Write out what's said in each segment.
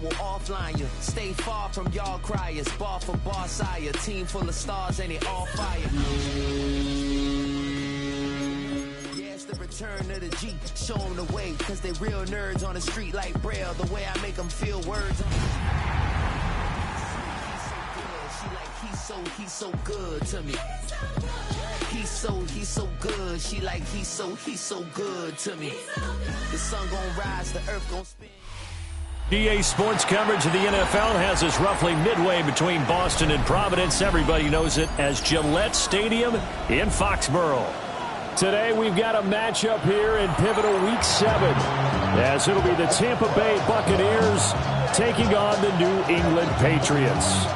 will offline you. Stay far from y'all criers. Bar for bar sire. Team full of stars and it all fire. Yeah, it's the return of the G. Show them the way, cause they real nerds on the street like Braille. The way I make them feel words. He's so good to me. He's so good. She like he's so good to me. The sun gon' rise, the earth gon' spin. EA Sports coverage of the NFL has us roughly midway between Boston and Providence. Everybody knows it as Gillette Stadium in Foxborough. Today we've got a matchup here in pivotal Week 7, as it'll be the Tampa Bay Buccaneers taking on the New England Patriots.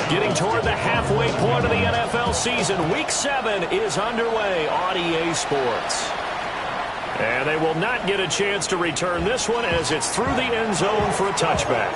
Getting toward the halfway point of the NFL season, Week 7 is underway on EA Sports. And they will not get a chance to return this one as it's through the end zone for a touchback.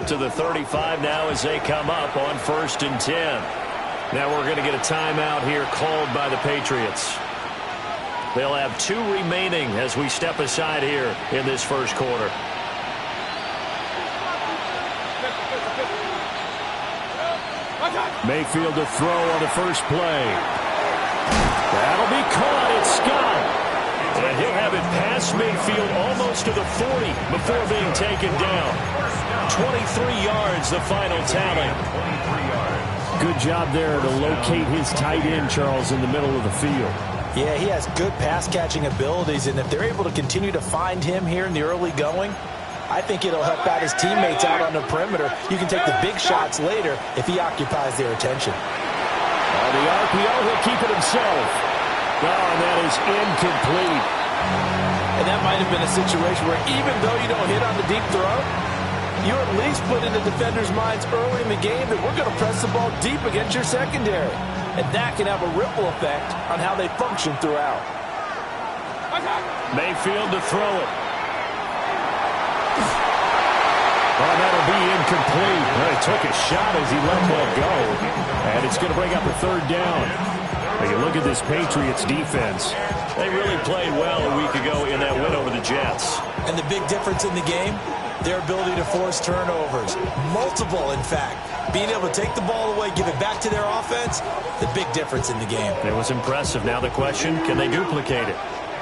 To the 35 now as they come up on 1st and 10. Now we're going to get a timeout here called by the Patriots. They'll have 2 remaining as we step aside here in this first quarter. Mayfield to throw on the first play. That'll be caught. It's Scott. And he'll have it past Mayfield almost to the 40 before being taken down. 23 yards, the final tally. Good job there to locate his tight end, Charles, in the middle of the field. Yeah, he has good pass-catching abilities, and if they're able to continue to find him here in the early going, I think it'll help out his teammates out on the perimeter. You can take the big shots later if he occupies their attention. On the RPO, he'll keep it himself. Oh, and that is incomplete. And that might have been a situation where even though you don't hit on the deep throw, you at least put in the defenders' minds early in the game that we're going to press the ball deep against your secondary. And that can have a ripple effect on how they function throughout. Mayfield to throw it. Oh, that'll be incomplete. Well, he took a shot as he let that go. And it's going to bring up a 3rd down. Now you look at this Patriots defense. They really played well a week ago in that win over the Jets. And the big difference in the game, their ability to force turnovers. Multiple, in fact. Being able to take the ball away, give it back to their offense, the big difference in the game. It was impressive. Now the question, can they duplicate it?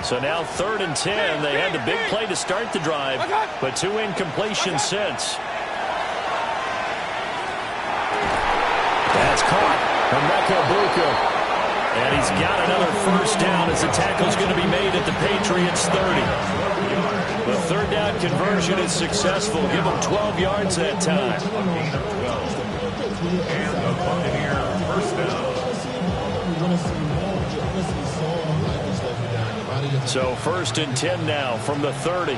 So now 3rd and 10. They had the big play to start the drive, but 2 incompletions since. That's caught. Emeka Buka. And he's got another 1st down as the tackle's going to be made at the Patriots 30. The 3rd down conversion is successful. Give them 12 yards that time. And the Buccaneer 1st down. So 1st and 10 now from the 30.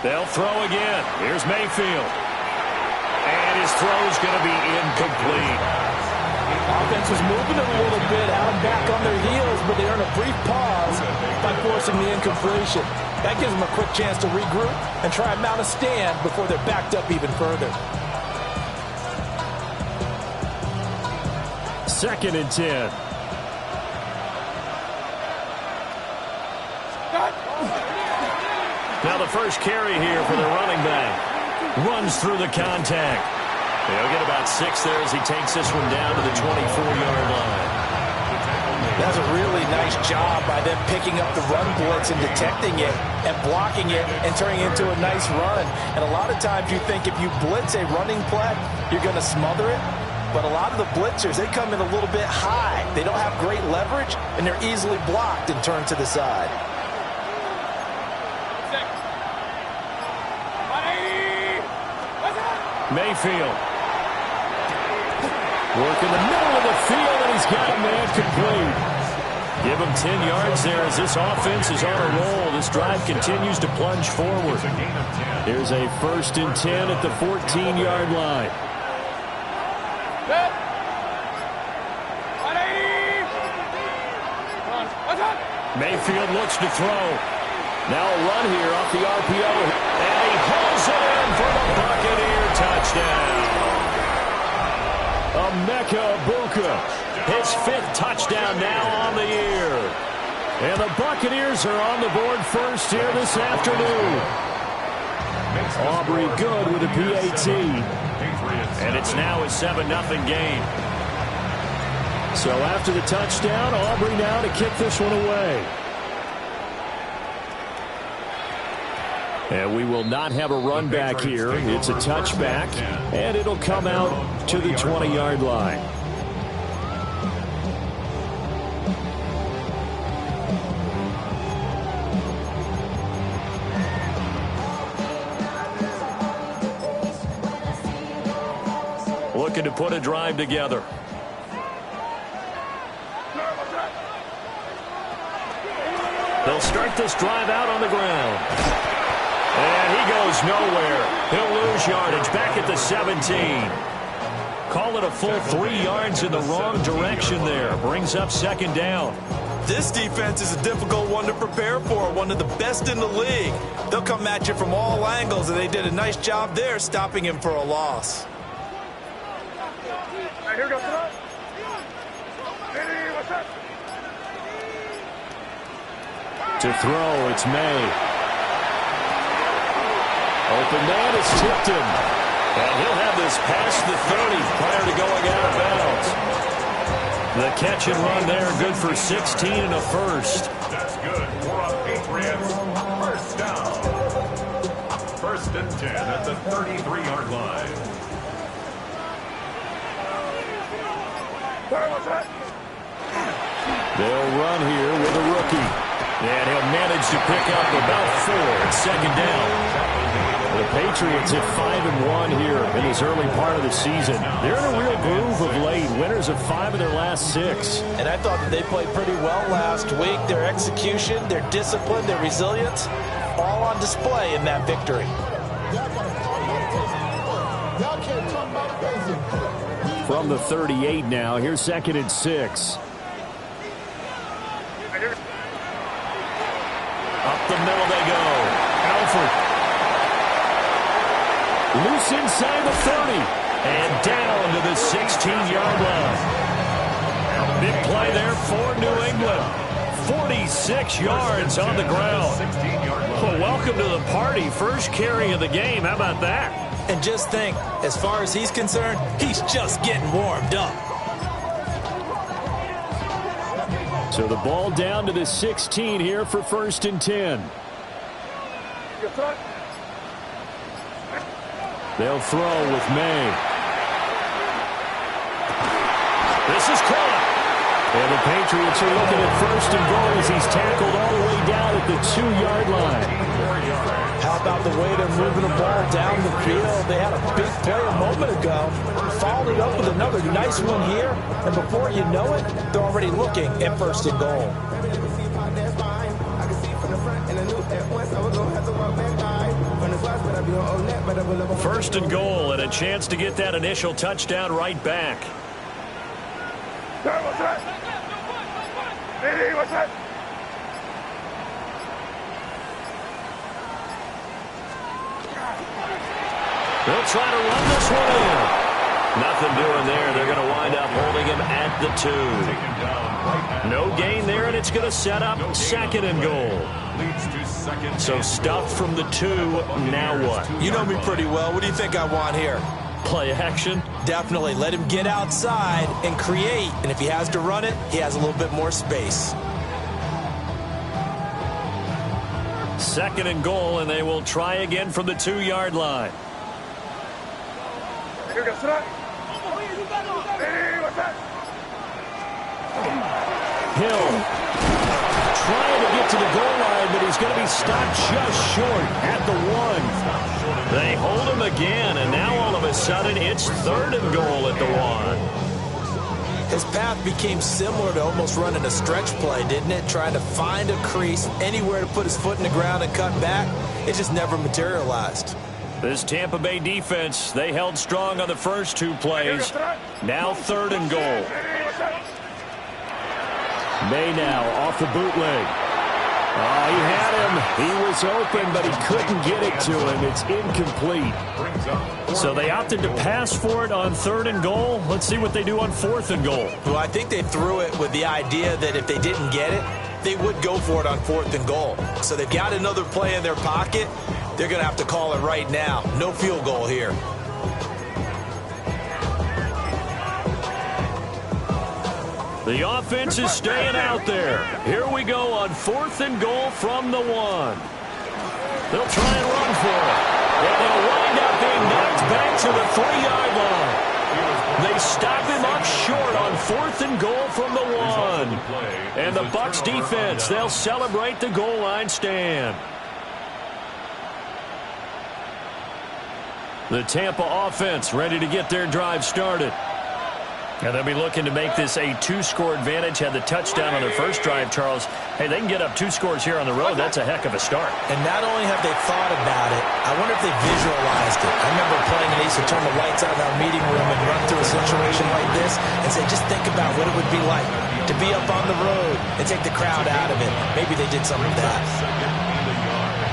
They'll throw again. Here's Mayfield. And his throw's going to be incomplete. Offense was moving a little bit out and back on their heels, but they earn a brief pause by forcing the incompletion. That gives them a quick chance to regroup and try and mount a stand before they're backed up even further. 2nd and 10. Now the first carry here for the running back. Runs through the contact. He'll get about 6 there as he takes this one down to the 24-yard line. That's a really nice job by them picking up the run blitz and detecting it and blocking it and turning it into a nice run. And a lot of times you think if you blitz a running play, you're going to smother it. But a lot of the blitzers, they come in a little bit high. They don't have great leverage, and they're easily blocked and turned to the side. Mayfield. Work in the middle of the field, and he's got a man complete. Give them 10 yards there as this offense is on a roll. This drive continues to plunge forward. Here's a 1st and 10 at the 14-yard line. Mayfield looks to throw. Now a run here off the RPO. And he pulls it in for the Buccaneer touchdown. Emeka Egbuka, his 5th touchdown now on the year. And the Buccaneers are on the board first here this afternoon. Aubrey good with a PAT. And it's now a 7-0 game. So after the touchdown, Aubrey now to kick this one away. And we will not have a run back here. It's a touchback, and it'll come out to the 20-yard line. Looking to put a drive together. They'll start this drive out on the ground. And he goes nowhere. He'll lose yardage back at the 17. Call it a full 3 yards in the wrong direction there. Brings up 2nd down. This defense is a difficult one to prepare for, one of the best in the league. They'll come at you from all angles, and they did a nice job there stopping him for a loss. To throw, it's May. Open man is tipped him. And he'll have this past the 30 prior to going out of bounds. The catch and run there, good for 16 and a 1st. That's good for a Patriots 1st down. 1st and 10 at the 33-yard line. They'll run here with a rookie. And he'll manage to pick up about 4 at 2nd down. The Patriots at 5-1 here in this early part of the season. They're in a real groove of late. Winners of 5 of their last 6. And I thought that they played pretty well last week. Their execution, their discipline, their resilience, all on display in that victory. From the 38 now, here's 2nd and 6. Up the middle they go. Alford. Loose inside the 30. And down to the 16-yard line. Big play there for New England. 46 yards on the ground. Well, welcome to the party. First carry of the game. How about that? And just think, as far as he's concerned, he's just getting warmed up. So the ball down to the 16 here for 1st and 10. They'll throw with May. This is caught. And the Patriots are looking at 1st and goal as he's tackled all the way down at the 2-yard line. How about the way they're moving the ball down the field? They had a big play a moment ago. Followed it up with another nice one here. And before you know it, they're already looking at 1st and goal. 1st and goal and a chance to get that initial touchdown right back. They'll try to run this one in. Nothing doing there. They're going to wind up holding him at the 2. No gain there, and it's going to set up 2nd and goal. So stuff from the 2. Now what? You know me pretty well. What do you think I want here? Play action? Definitely. Let him get outside and create. And if he has to run it, he has a little bit more space. 2nd and goal, and they will try again from the 2-yard line. Hill trying to get to the goal line, but he's going to be stopped just short at the 1. They hold him again, and now all of a sudden it's 3rd and goal at the 1. His path became similar to almost running a stretch play, didn't it? Trying to find a crease, anywhere to put his foot in the ground and cut back. It just never materialized. This Tampa Bay defense, they held strong on the first 2 plays. Now 3rd and goal. May now off the bootleg. Oh, he had him. He was open, but he couldn't get it to him. It's incomplete. So they opted to pass for it on 3rd and goal. Let's see what they do on 4th and goal. Well, I think they threw it with the idea that if they didn't get it, they would go for it on 4th and goal. So they've got another play in their pocket. They're going to have to call it right now. No field goal here. The offense is staying out there. Here we go on 4th and goal from the 1. They'll try and run for it. And they'll wind up being knocked back to the 3-yard line. They stop him up short on 4th and goal from the 1. And the Bucs defense, they'll celebrate the goal line stand. The Tampa offense ready to get their drive started. And they'll be looking to make this a 2-score advantage. Had the touchdown on their first drive, Charles. Hey, they can get up 2 scores here on the road. That's a heck of a start. And not only have they thought about it, I wonder if they visualized it. I remember playing and they used to turn the lights out in our meeting room and run through a situation like this and say, just think about what it would be like to be up on the road and take the crowd out of it. Maybe they did some of that.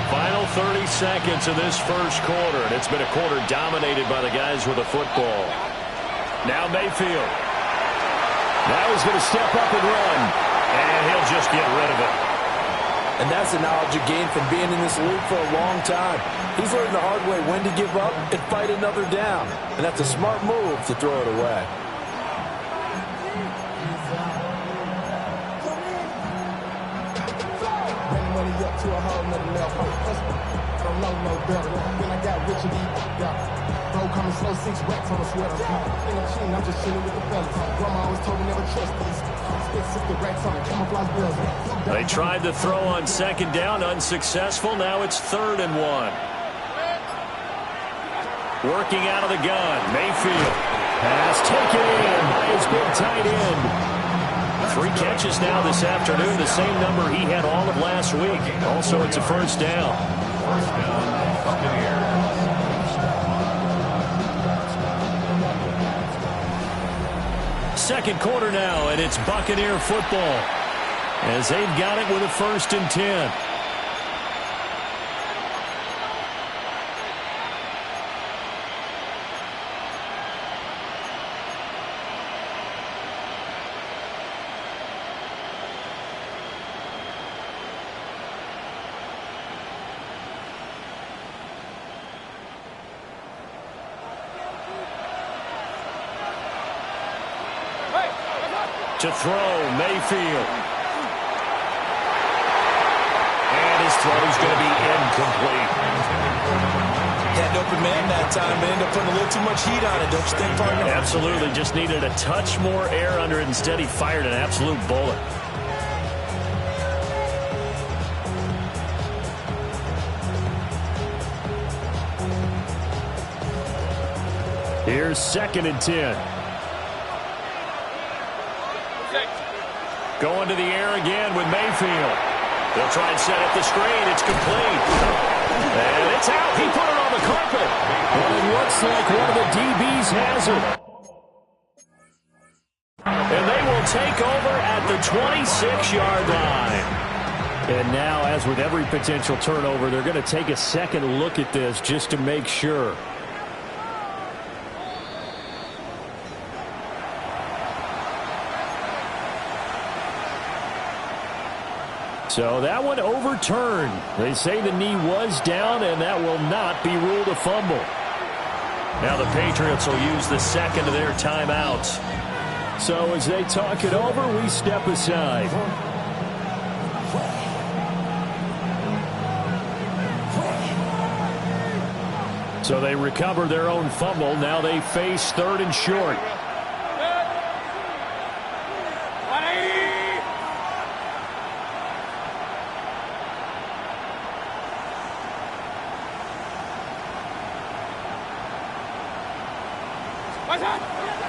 Final 30 seconds of this first quarter, and it's been a quarter dominated by the guys with the football. Now Mayfield. Now he's going to step up and run. And he'll just get rid of it. And that's the knowledge you gain from being in this league for a long time. He's learned the hard way when to give up and fight another down. And that's a smart move to throw it away. Coming slow, 6 racks on a sweater. I'm just chilling with the fellas. Grandma always told me never trust these. Spit 60 racks on camouflage bills. They tried to throw on 2nd down, unsuccessful. Now it's 3rd and 1. Working out of the gun, Mayfield. Pass taken in by his big tight end. 3 catches now this afternoon, the same number he had all of last week. Also, it's a first down. First down, Buccaneers. Second quarter now, and it's Buccaneer football as they've got it with a 1st and 10. To throw, Mayfield. And his throw is going to be incomplete. Had an open man that time, but ended up putting a little too much heat on it, don't you think, partner? Absolutely. Just needed a touch more air under it. Instead, he fired an absolute bullet. Here's 2nd and 10. Going to the air again with Mayfield. They'll try and set up the screen. It's complete. And it's out. He put it on the carpet. Well, it looks like one of the DBs has it. And they will take over at the 26-yard line. And now, as with every potential turnover, they're going to take a second look at this just to make sure. So that one overturned. They say the knee was down, and that will not be ruled a fumble. Now the Patriots will use the 2nd of their timeouts. So as they talk it over, we step aside. So they recover their own fumble. Now they face 3rd and short.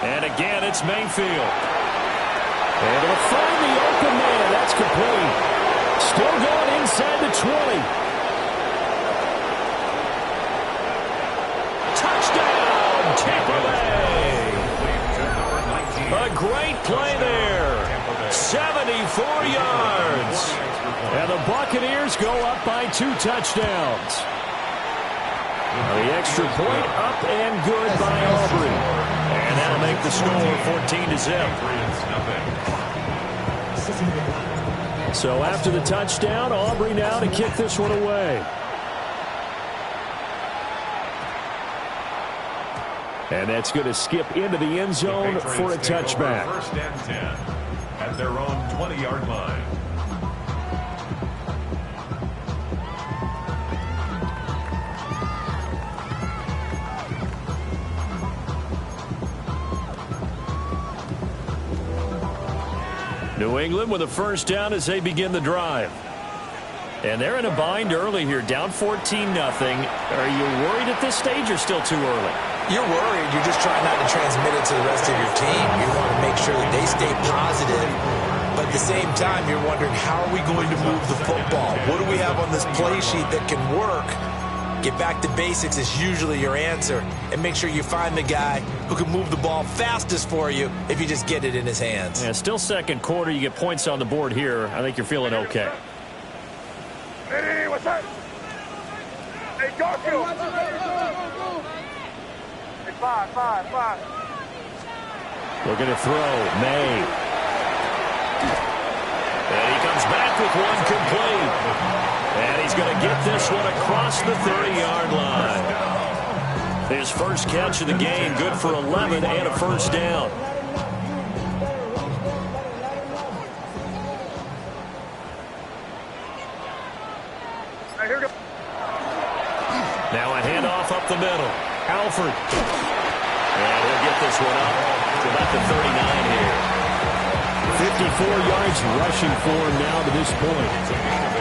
And again, it's Mayfield. And to find the open man. That's complete. Still going inside the 20. Touchdown, Tampa Bay. A great play there. 74 yards. And the Buccaneers go up by 2 touchdowns. The extra point up and good by Aubrey. And that'll make the score 14-0. So after the touchdown, Aubrey now to kick this one away. And that's going to skip into the end zone for a touchback. First and 10 at their own 20-yard line. New England with a first down as they begin the drive. And they're in a bind early here, down 14-0. Are you worried at this stage or still too early? You're worried. You're just trying not to transmit it to the rest of your team. You want to make sure that they stay positive. But at the same time, you're wondering, how are we going to move the football? What do we have on this play sheet that can work? Get back to basics is usually your answer. And make sure you find the guy who can move the ball fastest for you if you just get it in his hands. Yeah, still second quarter. You get points on the board here. I think you're feeling okay. Hey, what's up? Hey, Garfield. Hey, five. Looking to throw. May. And he comes back with one complete. And he's going to get this one across the 30-yard line. His first catch of the game, good for 11 and a first down. Now a handoff up the middle. Alford. And he'll get this one up to about the 39 here. 54 yards rushing for him now to this point.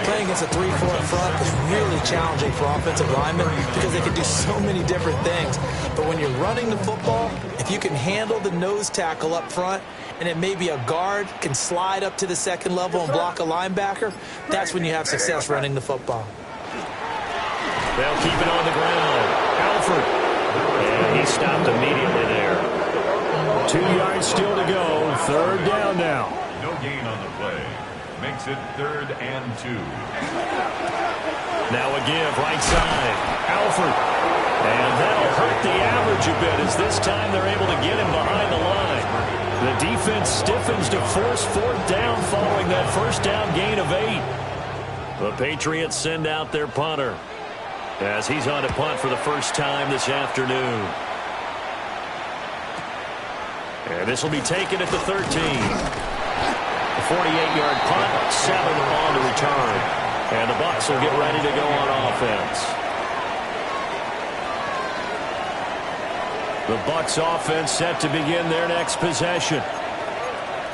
Playing against a 3-4 front is really challenging for offensive linemen because they can do so many different things. But when you're running the football, if you can handle the nose tackle up front, and then maybe a guard can slide up to the second level and block a linebacker, that's when you have success running the football. They'll keep it on the ground. Alford. And he stopped immediately there. 2 yards still to go. Third down now. No gain on the play. Makes it 3rd and 2. Now a give right side. Alford. And that'll hurt the average a bit as this time they're able to get him behind the line. The defense stiffens to force 4th down following that first down gain of 8. The Patriots send out their punter as he's on to punt for the first time this afternoon. And this will be taken at the 13. A 48-yard punt, 7 on the return. And the Bucs will get ready to go on offense. The Bucs offense set to begin their next possession.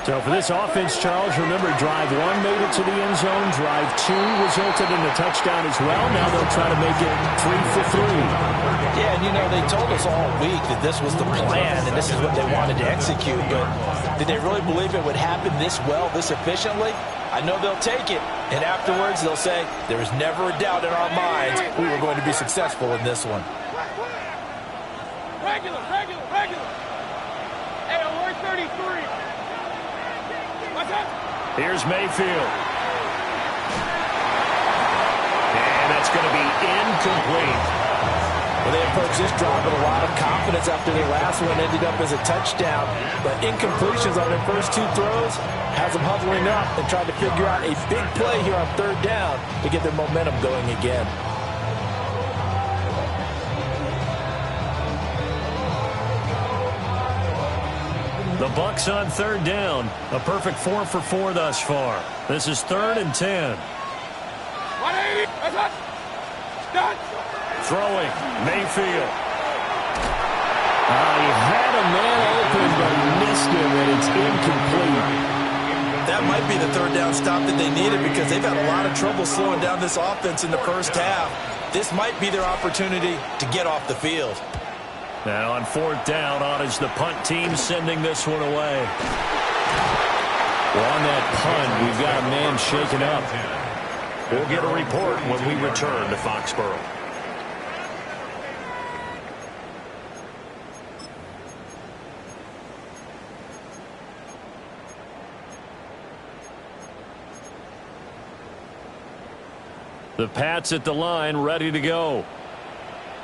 So for this offense, Charles, remember, drive 1 made it to the end zone. Drive 2 resulted in a touchdown as well. Now they'll try to make it 3 for 3. Yeah, and you know, they told us all week that this was the plan and this is what they wanted to execute. But did they really believe it would happen this well, this efficiently? I know they'll take it. And afterwards, they'll say, there was never a doubt in our minds we were going to be successful in this one. Regular. Hey, alert 33. Here's Mayfield. And that's going to be incomplete. Well, they approached this drive with a lot of confidence after their last one ended up as a touchdown. But incompletions on their first 2 throws has them huddling up and trying to figure out a big play here on 3rd down to get their momentum going again. The Bucs on 3rd down. A perfect 4 for 4 thus far. This is 3rd and 10. 180. Done. Throwing. Mayfield. He had a man open, but he missed him, and it's incomplete. That might be the 3rd down stop that they needed because they've had a lot of trouble slowing down this offense in the first half. This might be their opportunity to get off the field. Now on 4th down, on is the punt team sending this one away. Well, on that punt, we've got a man shaken up. We'll get a report when we return to Foxborough. The Pats at the line, ready to go.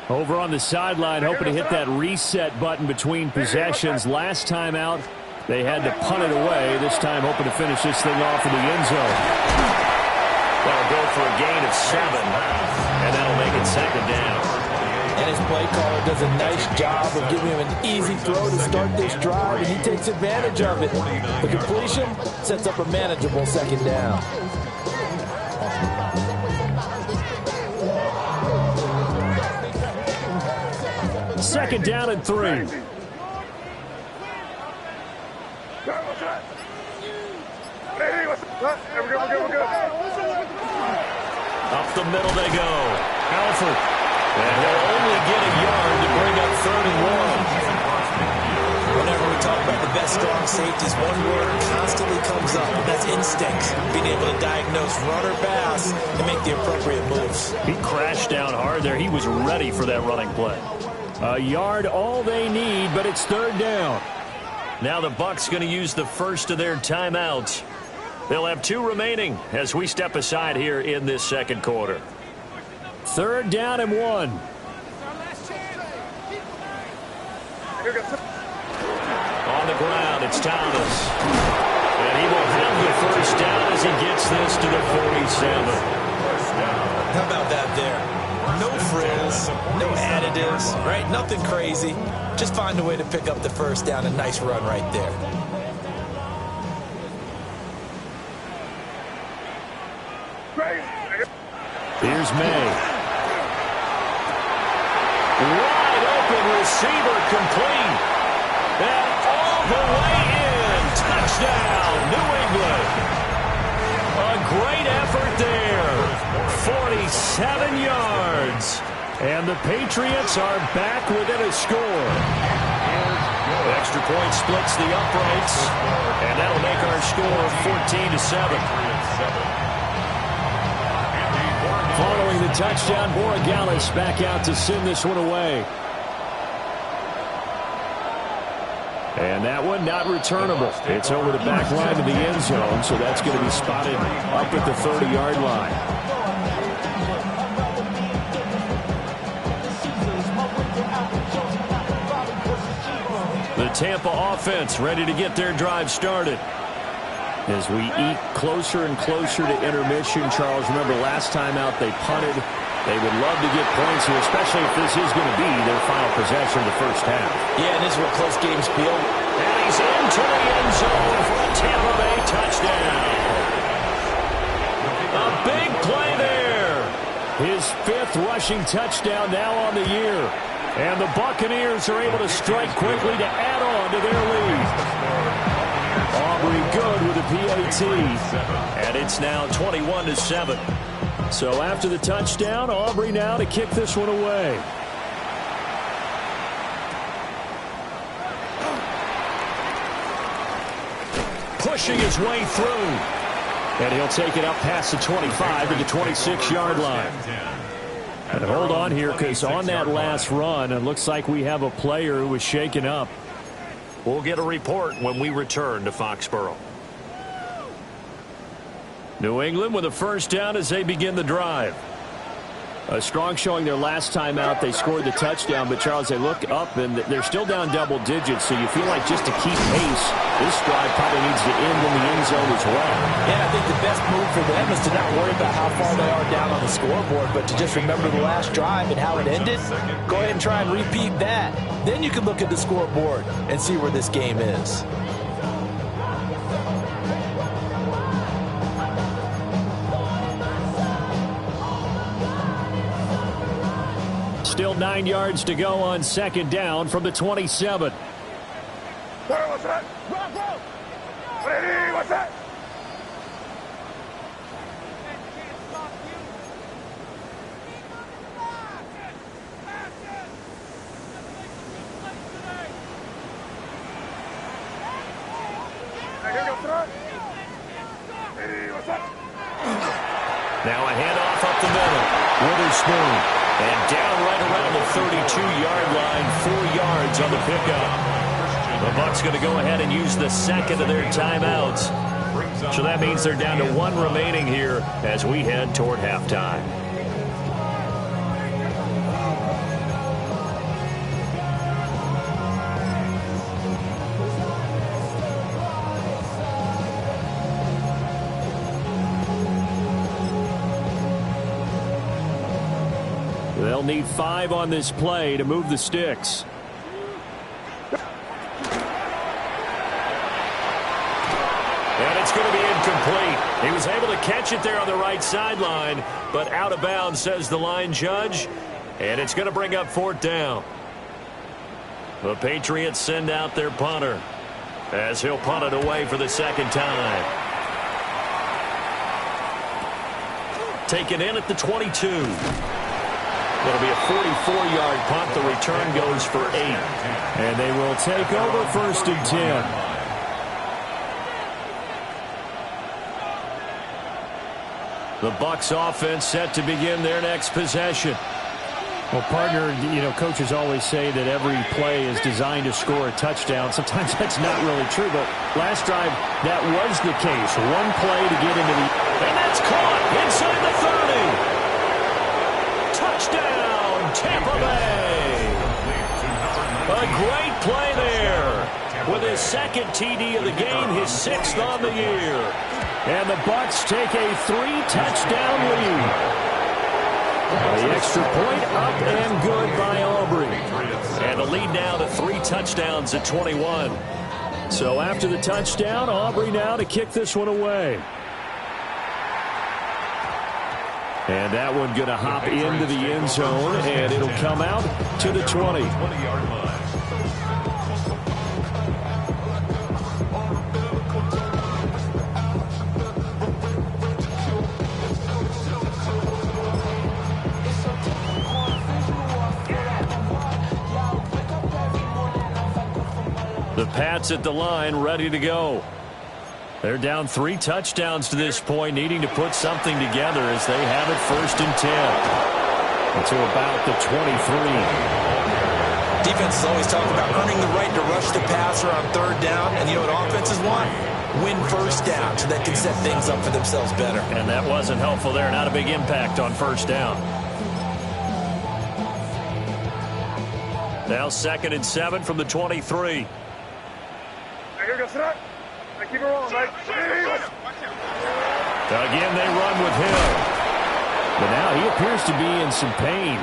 Over on the sideline, hoping to hit that reset button between possessions. Last time out, they had to punt it away. This time, hoping to finish this thing off in the end zone. That'll go for a gain of 7, and that'll make it second down. And his play caller does a nice job of giving him an easy throw to start this drive, and he takes advantage of it. The completion sets up a manageable second down. Second down and 3. There we go, we're good. Up the middle they go. Alford. And they'll only get a yard to bring up 3rd and 1. Whenever we talk about the best strong safeties, one word constantly comes up, and that's instinct. Being able to diagnose run or pass and make the appropriate moves. He crashed down hard there. He was ready for that running play. A yard all they need, but it's 3rd down. Now the Bucs going to use the first of their timeouts. They'll have 2 remaining as we step aside here in this second quarter. 3rd down and 1. On the ground, it's Thomas. And he will have the first down as he gets this to the 47. How about that there? No frills, no additives, right? Nothing crazy. Just find a way to pick up the first down. A nice run right there. Here's May. Wide open receiver complete. And all the way in. Touchdown, New England. A great effort there. 47 yards. And the Patriots are back within a score. Extra point splits the uprights. And that'll make our score 14-7. Following the touchdown, Borregales back out to send this one away. And that one not returnable. It's over the back line of the end zone, so that's going to be spotted up at the 30-yard line. The Tampa offense ready to get their drive started. As we eat closer and closer to intermission, Charles, remember last time out they punted. They would love to get points here, especially if this is going to be their final possession of the first half. Yeah, and this is where close games feel. And he's into the end zone for a Tampa Bay touchdown. A big play there. His 5th rushing touchdown now on the year. And the Buccaneers are able to strike quickly to add on to their lead. Aubrey good with a PAT. And it's now 21-7. So after the touchdown, Aubrey now to kick this one away. Pushing his way through. And he'll take it up past the 25 to the 26-yard line. And hold on here, because on that last run, it looks like we have a player who was shaken up. We'll get a report when we return to Foxborough. New England with a first down as they begin the drive. A strong showing their last time out. They scored the touchdown, but Charles, they look up and they're still down double digits, so you feel like just to keep pace, this drive probably needs to end in the end zone as well. Yeah, I think the best move for them is to not worry about how far they are down on the scoreboard, but to just remember the last drive and how it ended. Go ahead and try and repeat that. Then you can look at the scoreboard and see where this game is. Still 9 yards to go on second down from the 27. What's that? What's that? Here goes Now a handoff up the middle. Witherspoon. And down right around the 32-yard line. 4 yards on the pickup. The Bucs going to go ahead and use the second of their timeouts. So that means they're down to 1 remaining here as we head toward halftime. They'll need 5 on this play to move the sticks. And it's going to be incomplete. He was able to catch it there on the right sideline, but out of bounds, says the line judge. And it's going to bring up 4th down. The Patriots send out their punter as he'll punt it away for the second time. Taken in at the 22. It'll be a 44-yard punt. The return goes for 8. And they will take over 1st and 10. The Bucs offense set to begin their next possession. Well, partner, coaches always say that every play is designed to score a touchdown. Sometimes that's not really true, but last drive, that was the case. 1 play to get into the... And that's caught inside the 30. Touchdown, Tampa Bay. A great play there. With his 2nd TD of the game, his 6th on the year. And the Bucs take a 3-touchdown lead. The extra point up and good by Aubrey. And the lead now to 3 touchdowns at 21. So after the touchdown, Aubrey now to kick this one away. And that one going to hop into the end zone, and it'll come out to the 20. The Pats at the line, ready to go. They're down 3 touchdowns to this point, needing to put something together as they have it 1st and 10. To about the 23. Defenses always talk about earning the right to rush the passer on 3rd down. And you know what offenses want? Win 1st down so they can set things up for themselves better. And that wasn't helpful there. Not a big impact on 1st down. Now 2nd and 7 from the 23. Here goes that. Keep it rolling, right? Again, they run with him. But now he appears to be in some pain.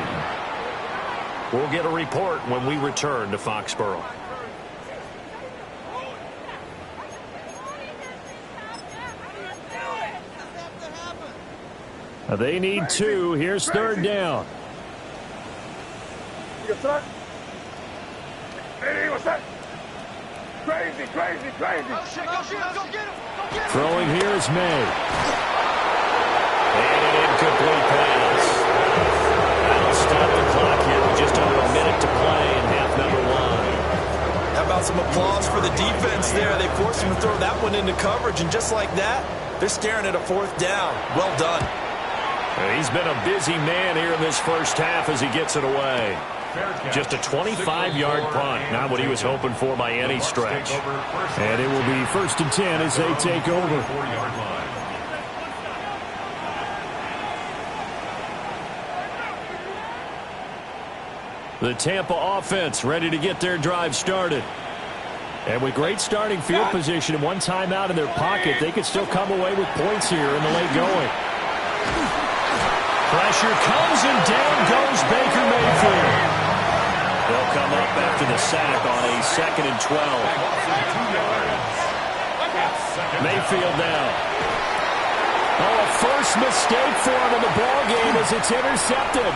We'll get a report when we return to Foxborough. They need 2. Here's 3rd down. Hey, what's that? Crazy. Throwing here is May. And an incomplete pass. That'll stop the clock here with just over a minute to play in half number 1. How about some applause for the defense there? They forced him to throw that one into coverage, and just like that, they're staring at a 4th down. Well done. He's been a busy man here in this first half as he gets it away. Just a 25-yard punt, not what he was hoping for by any stretch. And it will be 1st and 10 as they take over. The Tampa offense ready to get their drive started. And with great starting field position and 1 timeout in their pocket, they could still come away with points here in the late going. Pressure comes and down goes Baker Mayfield. They'll come up after the sack on a 2nd and 12. Mayfield now. Oh, a first mistake for him in the ball game as it's intercepted.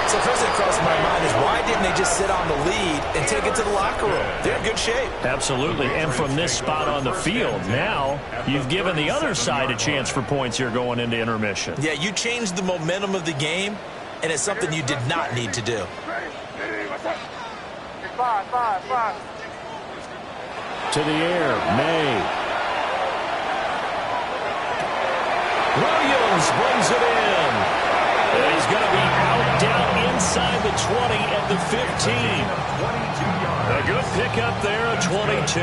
So first thing that crossed my mind is why didn't they just sit on the lead and take it to the locker room? They're in good shape. Absolutely, and from this spot on the field, now you've given the other side a chance for points here going into intermission. Yeah, you changed the momentum of the game, and it's something you did not need to do. Five. To the air, May. Williams brings it in. And he's going to be out down inside the 20 at the 15. A good pickup there, a 22.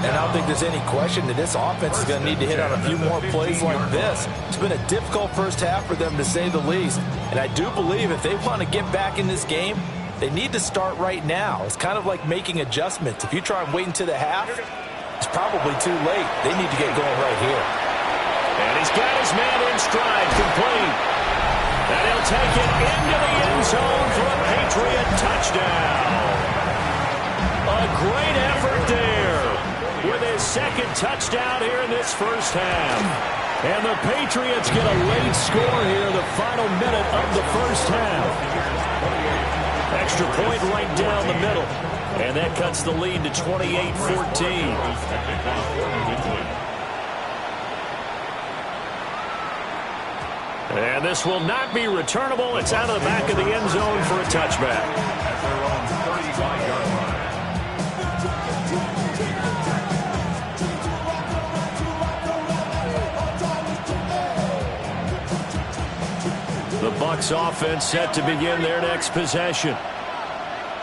And I don't think there's any question that this offense is going to need to hit on a few more plays like this. It's been a difficult first half for them, to say the least. And I do believe if they want to get back in this game, they need to start right now. It's kind of like making adjustments. If you try and wait until the half, it's probably too late. They need to get going right here. And he's got his man in stride, complete. And he'll take it into the end zone for a Patriot touchdown. A great effort there with his second touchdown here in this first half. And the Patriots get a late score here, the final minute of the first half. Extra point right down the middle. And that cuts the lead to 28-14. And this will not be returnable. It's out of the back of the end zone for a touchback. At their own 35-yard line. The Bucs offense set to begin their next possession.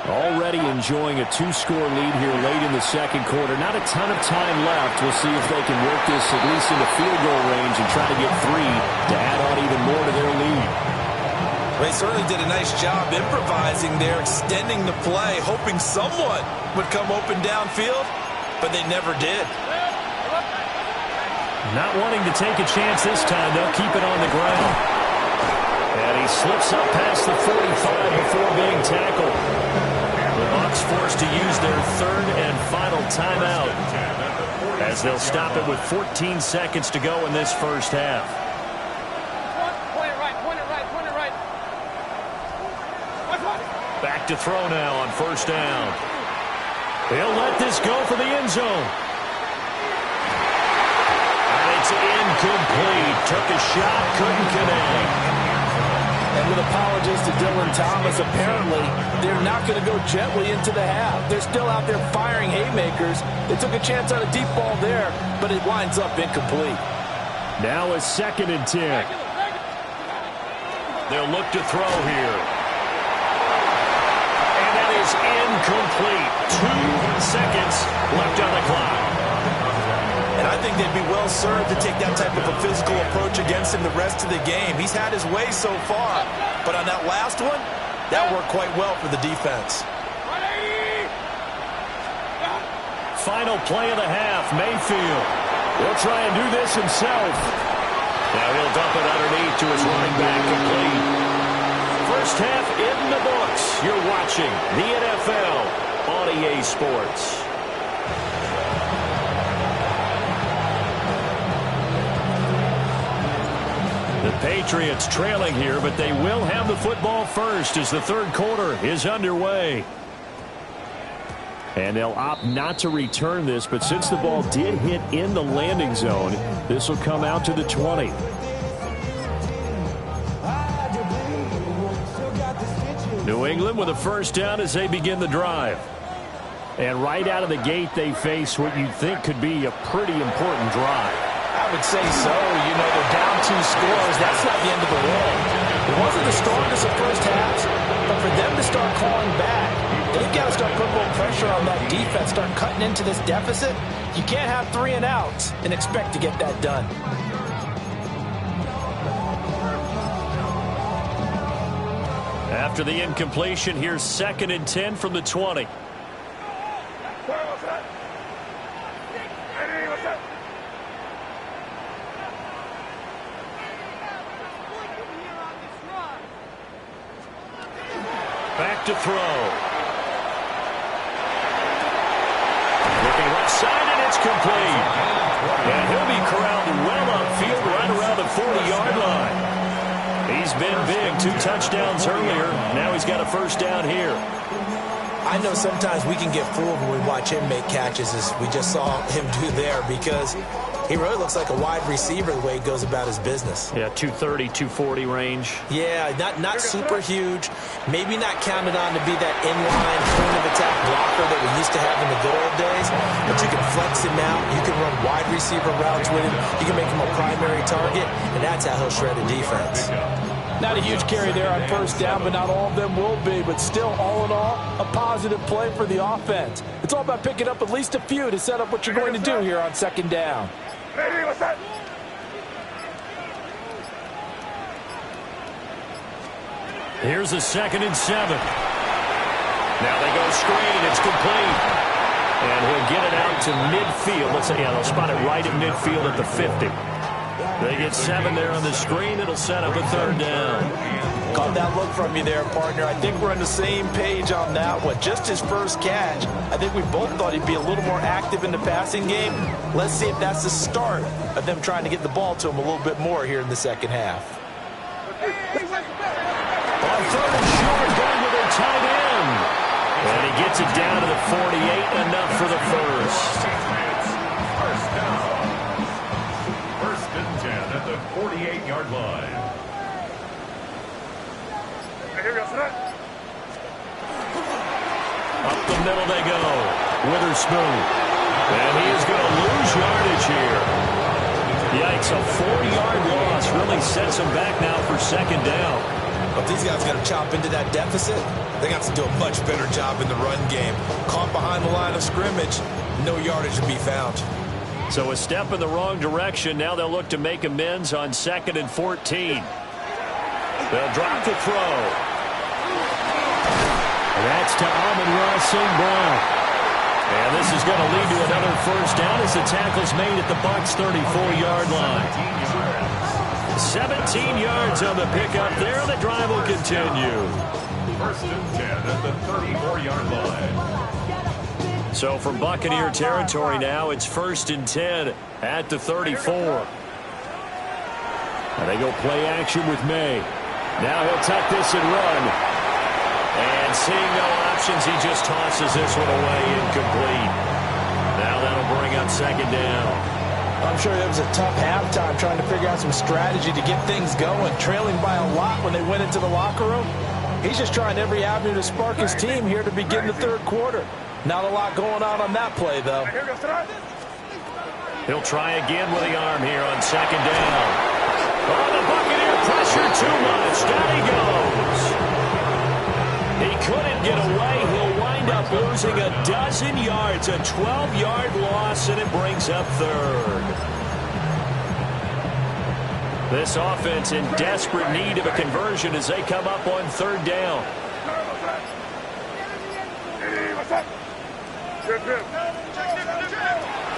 Already enjoying a 2-score lead here late in the second quarter. Not a ton of time left. We'll see if they can work this at least into field goal range and try to get 3 to add on even more to their lead. They certainly did a nice job improvising there, extending the play, hoping someone would come open downfield, but they never did. Not wanting to take a chance this time, they'll keep it on the ground. And he slips up past the 45 before being tackled. The Bucs forced to use their third and final timeout as they'll stop it with 14 seconds to go in this first half. Point it right. Back to throw now on first down. He'll let this go for the end zone. And it's incomplete. Took a shot, couldn't connect. And with apologies to Dylan Thomas, apparently they're not going to go gently into the half. They're still out there firing haymakers. They took a chance on a deep ball there, but it winds up incomplete. Now a 2nd and 10. They'll look to throw here. And that is incomplete. 2 seconds left on the clock. And I think they'd be well served to take that type of a physical approach against him the rest of the game. He's had his way so far, but on that last one, that worked quite well for the defense. Final play of the half, Mayfield. He'll try and do this himself. Now he'll dump it underneath to his running back, complete. First half in the books. You're watching the NFL on EA Sports. The Patriots trailing here, but they will have the football first as the third quarter is underway. And they'll opt not to return this, but since the ball did hit in the landing zone, this will come out to the 20. New England with a first down as they begin the drive. And right out of the gate, they face what you'd think could be a pretty important drive. I would say so. You know, they're down 2 scores. That's not the end of the world. It wasn't the strongest of first halves, but for them to start calling back, they've got to start putting a little pressure on that defense, start cutting into this deficit. You can't have 3 and outs and expect to get that done. After the incompletion, here's 2nd and 10 from the 20. Back to throw. Looking left side, and it's complete. And he'll be corralled well upfield right around the 40-yard line. He's been big. 2 touchdowns earlier. Now he's got a first down here. I know sometimes we can get fooled when we watch him make catches, as we just saw him do there, because He really looks like a wide receiver the way he goes about his business. Yeah, 230, 240 range. Yeah, not super huge. Maybe not counted on to be that inline point of attack blocker that we used to have in the good old days. But you can flex him out. You can run wide receiver routes with him. You can make him a primary target, and that's how he'll shred a defense. Not a huge carry there on first down, but not all of them will be. But still, all in all, a positive play for the offense. It's all about picking up at least a few to set up what you're going to do here on second down. Ready, what's that? Here's a 2nd and 7. Now they go screen. It's complete. And he'll get it out to midfield. Let's say, yeah, they'll spot it right at midfield at the 50. They get 7 there on the screen. It'll set up a 3rd down. Caught that look from you there, partner. I think we're on the same page on that one. Just his first catch. I think we both thought he'd be a little more active in the passing game. Let's see if that's the start of them trying to get the ball to him a little bit more here in the second half. On 3rd and short, going with their tight end. And he gets it down to the 48, enough for the first. First down. 1st and 10 at the 48-yard line. Up the middle they go. Witherspoon. And he is going to lose yardage here. Yikes, a 4-yard loss really sets him back now for 2nd down. But these guys got to chop into that deficit. They got to do a much better job in the run game. Caught behind the line of scrimmage, no yardage to be found. So a step in the wrong direction. Now they'll look to make amends on 2nd and 14. They'll drop the throw. And that's to Amon-Ra St. Brown. And this is going to lead to another first down as the tackle's made at the Bucs' 34-yard line. 17 yards on the pickup there. The drive will continue. 1st and 10 at the 34-yard line. So from Buccaneer territory now, it's 1st and 10 at the 34. And they go play action with May. Now he'll tuck this and run. And seeing no options, he just tosses this one away, incomplete. Now that'll bring up 2nd down. I'm sure it was a tough halftime trying to figure out some strategy to get things going. Trailing by a lot when they went into the locker room. He's just trying every avenue to spark his team here to begin the 3rd quarter. Not a lot going on that play, though. He'll try again with the arm here on 2nd down. Oh, the Buccaneer pressure too much. Down he goes. He couldn't get away. He'll wind up losing a dozen yards. A 12-yard loss, and it brings up 3rd. This offense in desperate need of a conversion as they come up on 3rd down.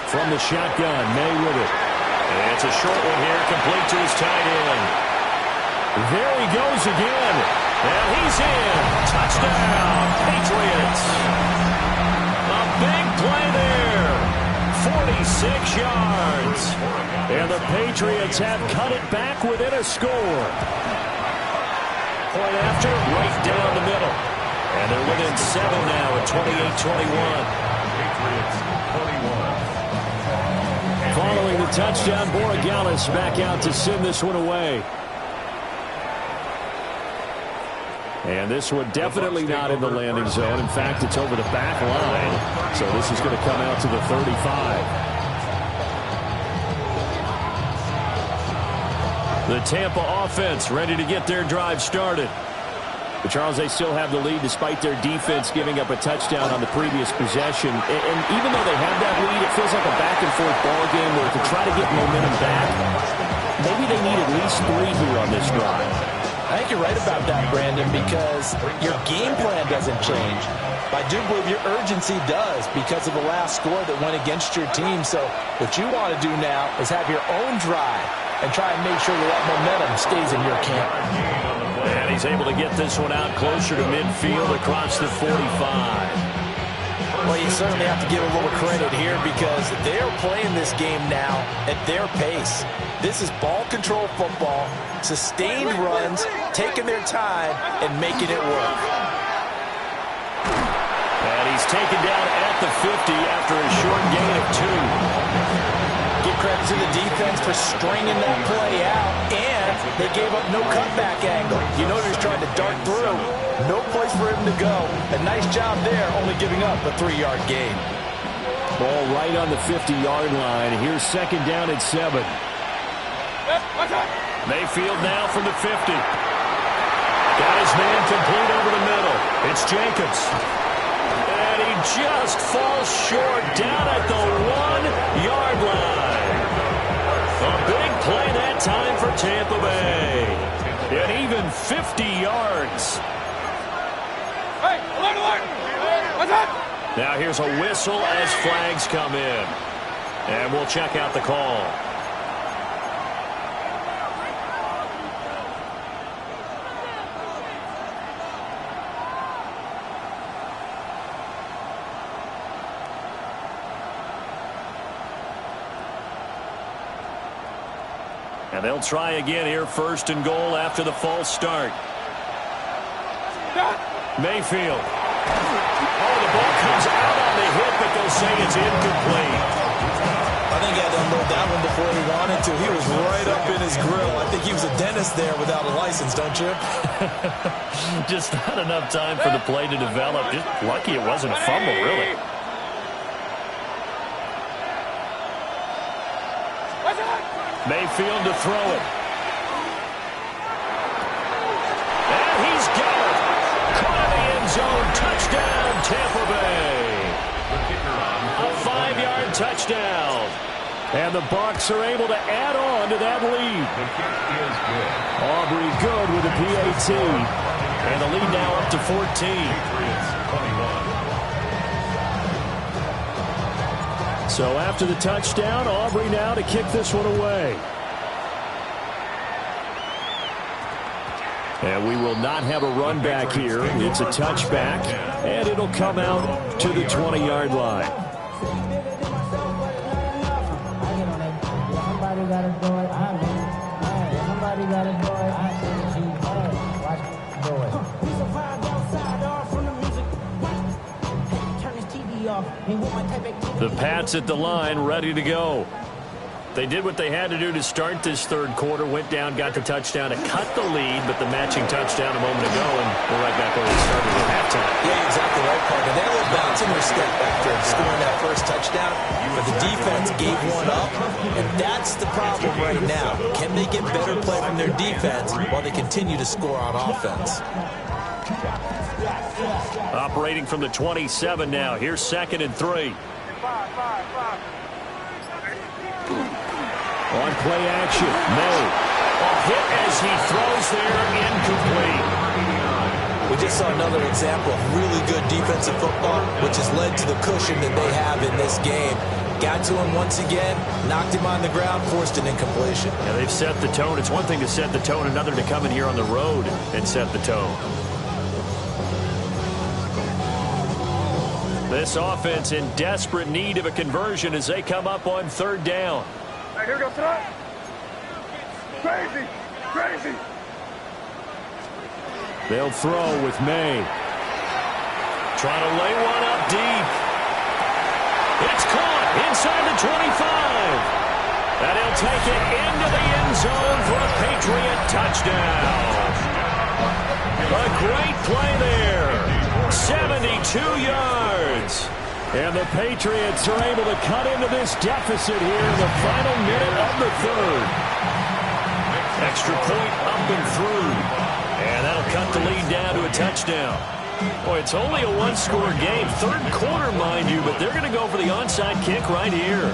From the shotgun, May with it. And it's a short one here, complete to his tight end. There he goes again. And he's in. Touchdown, Patriots. A big play there. 46 yards. And the Patriots have cut it back within a score. Point after, right down the middle. And they're within 7 now at 28-21. Patriots 21. Following the touchdown, Borregales back out to send this one away. And this one definitely not in the landing zone. In fact, it's over the back line. So this is going to come out to the 35. The Tampa offense ready to get their drive started. But Charles, they still have the lead despite their defense giving up a touchdown on the previous possession. And even though they have that lead, it feels like a back-and-forth ball game where to try to get momentum back, maybe they need at least 3 here on this drive. I think you're right about that, Brandon, because your game plan doesn't change. But I do believe your urgency does because of the last score that went against your team. So what you want to do now is have your own drive and try and make sure that momentum stays in your camp. And he's able to get this one out closer to midfield across the 45. Well, you certainly have to give a little credit here because they're playing this game now at their pace. This is ball control football, sustained runs, taking their time, and making it work. And he's taken down at the 50 after a short gain of 2. Give credit kudos to the defense for stringing that play out, and they gave up no cutback angle. You know he's trying to dart through. No place for him to go. A nice job there, only giving up a 3-yard gain. Ball right on the 50-yard line. Here's second down at 7. Mayfield now from the 50. Got his man complete over the middle. It's Jacobs. And he just falls short down at the 1-yard line. A big play that time for Tampa Bay. And even 50 yards. Hey, alert! What's up? Now here's a whistle as flags come in. And we'll check out the call. And they'll try again here, first and goal after the false start. Mayfield. Oh, the ball comes out on the hit, but they'll say it's incomplete. I think he had to unload that one before he wanted to. He was right up in his grill. I think he was a dentist there without a license, don't you? Just not enough time for the play to develop. Just lucky it wasn't a fumble, really. Mayfield to throw it. And he's got it. Caught in the end zone. Touchdown, Tampa Bay. A 5-yard touchdown. And the Bucs are able to add on to that lead. Aubrey good with a PAT. And the lead now up to 14. So after the touchdown, Aubrey now to kick this one away. And we will not have a run back here. It's a touchback, and it'll come out to the 20-yard line. The Pats at the line, ready to go. They did what they had to do to start this third quarter, went down, got the touchdown to cut the lead, but the matching touchdown a moment ago, and we're right back where we started at halftime. Yeah, exactly right, partner. They had a little bounce in their step after scoring that first touchdown, but the defense gave one up, and that's the problem right now. Can they get better play from their defense while they continue to score on offense? Operating from the 27 now. Here's second and 3. On play action, May. A hit as he throws there, incomplete. We just saw another example of really good defensive football, which has led to the cushion that they have in this game. Got to him once again, knocked him on the ground, forced an incompletion. Yeah, they've set the tone. It's one thing to set the tone, another to come in here on the road and set the tone. This offense in desperate need of a conversion as they come up on third down. Hey, here we go, tonight. Crazy. They'll throw with May. Trying to lay one up deep. It's caught inside the 25. And he'll take it into the end zone for a Patriot touchdown. A great play there. 72 yards. And the Patriots are able to cut into this deficit here in the final minute of the third. Extra point up and through. And that'll cut the lead down to a touchdown. Boy, it's only a one-score game. Third quarter, mind you, but they're going to go for the onside kick right here.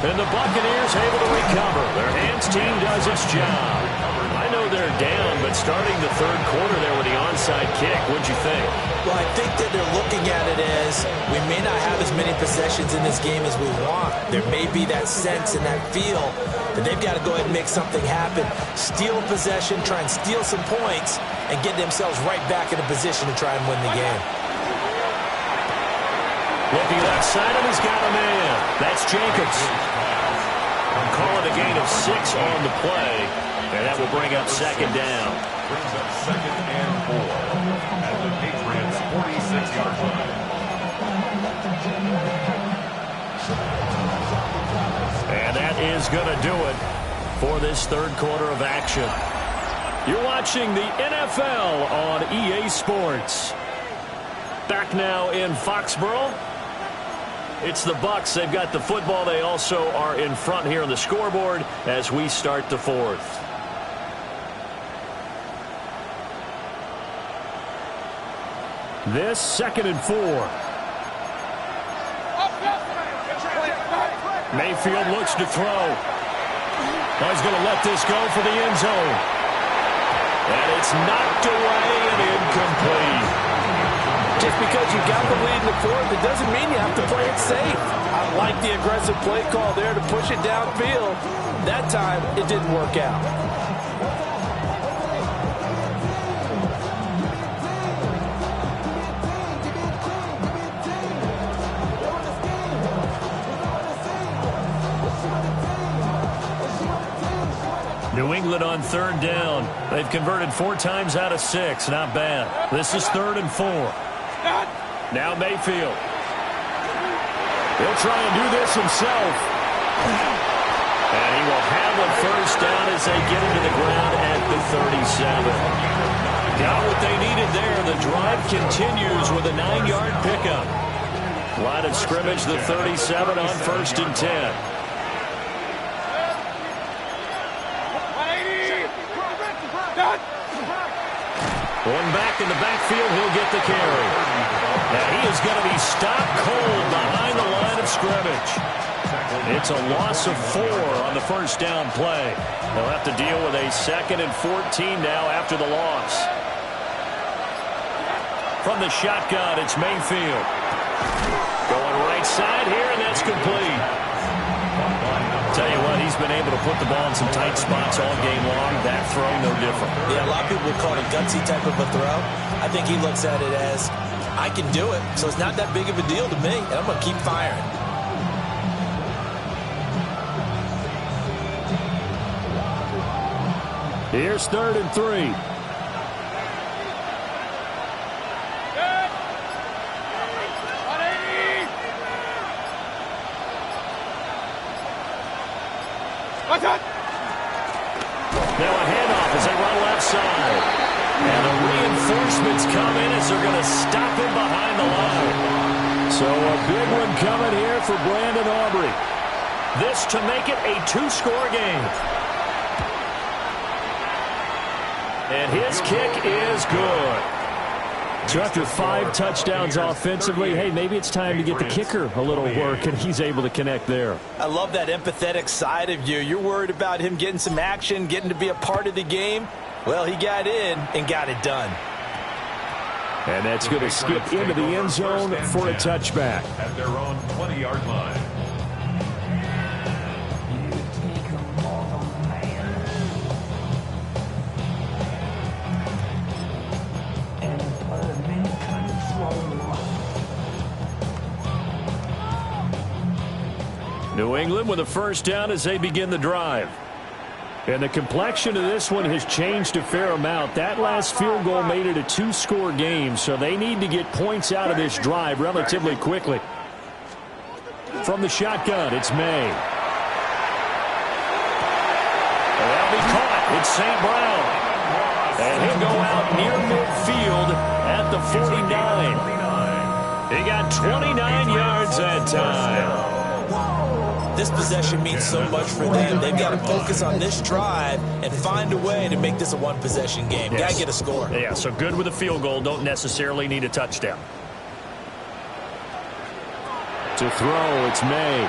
And the Buccaneers able to recover. Their hands team does its job. I know they're down, but starting the third quarter there with the onside kick, what'd you think? Well, I think that they're looking at it as we may not have as many possessions in this game as we want. There may be that sense and that feel that they've got to go ahead and make something happen. Steal a possession, try and steal some points, and get themselves right back in a position to try and win the game. Looking left side, and he's got a man. That's Jacobs. I'm calling a gain of 6 on the play, and that will bring up second down. Brings up second and 4 at the Patriots' 46-yard line. And that is going to do it for this third quarter of action. You're watching the NFL on EA Sports. Back now in Foxborough. It's the Bucs. They've got the football. They also are in front here on the scoreboard as we start the fourth. This 2nd and 4. Mayfield looks to throw. He's going to let this go for the end zone. And it's knocked away and incomplete. Just because you got the lead in the fourth, it doesn't mean you have to play it safe. I like the aggressive play call there to push it downfield. That time, it didn't work out. New England on 3rd down. They've converted 4 times out of 6. Not bad. This is 3rd and 4. Now Mayfield. He'll try and do this himself. And he will have a first down as they get into the ground at the 37. Got what they needed there. The drive continues with a 9-yard pickup. Line of scrimmage, the 37 on 1st and 10. One back in the backfield, he'll get the carry. Now he is going to be stopped cold behind the line of scrimmage. It's a loss of 4 on the first down play. They'll have to deal with a 2nd and 14 now after the loss. From the shotgun, it's Mayfield. Going right side here, and that's complete. Tell you what, he's been able to put the ball in some tight spots all game long. That throw, no different. Yeah, a lot of people would call it a gutsy type of a throw. I think he looks at it as, I can do it, so it's not that big of a deal to me, and I'm going to keep firing. Here's 3rd and 3. Now a handoff as they run left side. And the reinforcements come in as they're going to stop him behind the line. So a big one coming here for Brandon Aubrey. This to make it a 2-score game. And his kick is good. So after 5 touchdowns offensively, hey, maybe it's time to get the kicker a little work, and he's able to connect there. I love that empathetic side of you. You're worried about him getting some action, getting to be a part of the game. Well, he got in and got it done. And that's going to skip into the end zone for a touchback. At their own 20-yard line. New England with a first down as they begin the drive. And the complexion of this one has changed a fair amount. That last field goal made it a 2-score game, so they need to get points out of this drive relatively quickly. From the shotgun, it's May. And that'll be caught. It's St. Brown. And he'll go out near midfield at the 49. He got 29 yards that time. This possession means so much for them. They've got to focus on this drive and find a way to make this a one-possession game. Yes. Got to get a score. Yeah, so good with a field goal. Don't necessarily need a touchdown. To throw, it's May.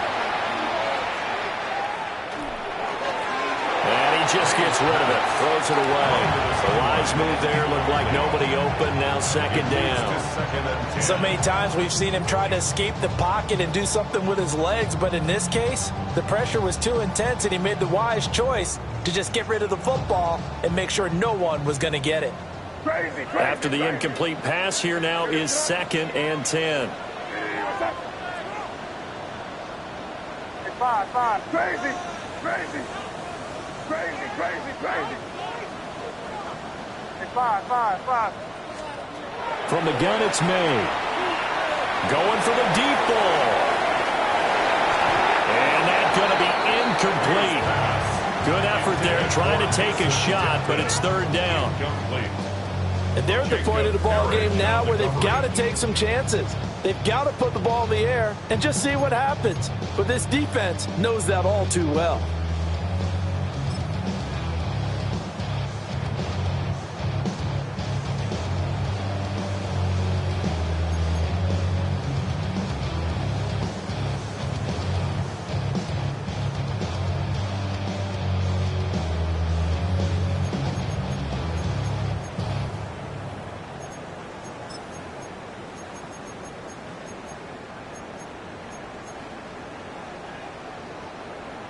And he just gets rid of it. Throws it away. The wise move there. Looked like nobody open. Now 2nd down. So many times we've seen him try to escape the pocket and do something with his legs, but in this case, the pressure was too intense and he made the wise choice to just get rid of the football and make sure no one was going to get it. After the incomplete pass, here now is 2nd and 10. Five. Crazy. It's 5. From the gun, it's May. Going for the deep ball. incomplete. Good effort there trying to take a shot, but it's third down. And they're at the point of the ball game now where they've got to take some chances. They've got to put the ball in the air and just see what happens. But this defense knows that all too well.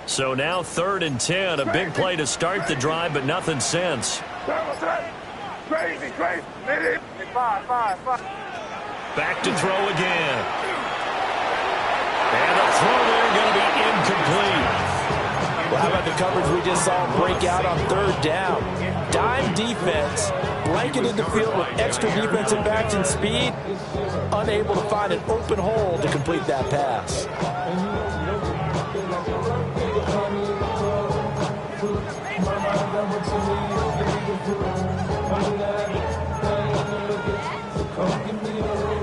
So now 3rd and 10. A big play to start the drive, but nothing since. Crazy. Back to throw again. And the throw there going to be incomplete. Well, how about the coverage we just saw break out on 3rd down? Dime defense, blanketed the field with extra defensive backs and speed, unable to find an open hole to complete that pass.